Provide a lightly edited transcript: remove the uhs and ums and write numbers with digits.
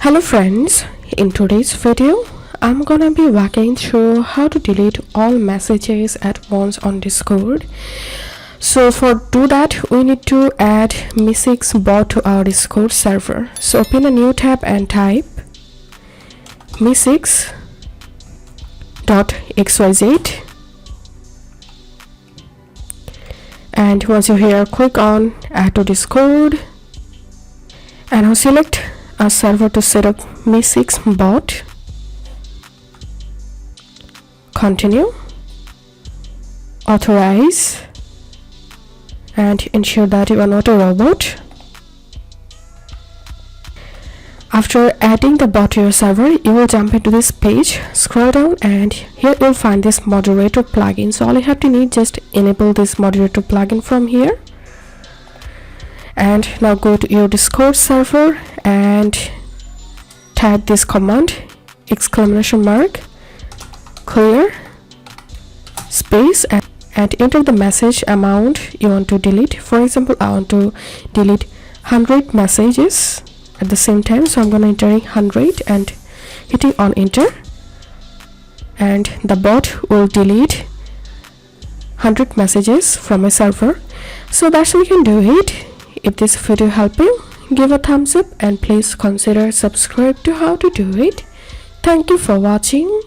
Hello friends, in today's video I'm gonna be walking through how to delete all messages at once on Discord. So for do that we need to add MEE6 Bot to our Discord server. So open a new tab and type MEE6.xyz, and once you're here click on add to Discord and now select a server to set up MEE6 Bot. Continue, authorize, and ensure that you are not a robot. After adding the bot to your server, you will jump into this page, scroll down, and here you'll find this Moderator Plugin. So all you have to need, just enable this Moderator Plugin from here. And now go to your Discord server and type this command, !clear space, and enter the message amount you want to delete. For example, I want to delete 100 messages at the same time, so I'm going to enter 100 and hitting on enter, and the bot will delete 100 messages from my server. So that's how you can do it. If this video helped you, give a thumbs up and please consider subscribe to how to do it. Thank you for watching.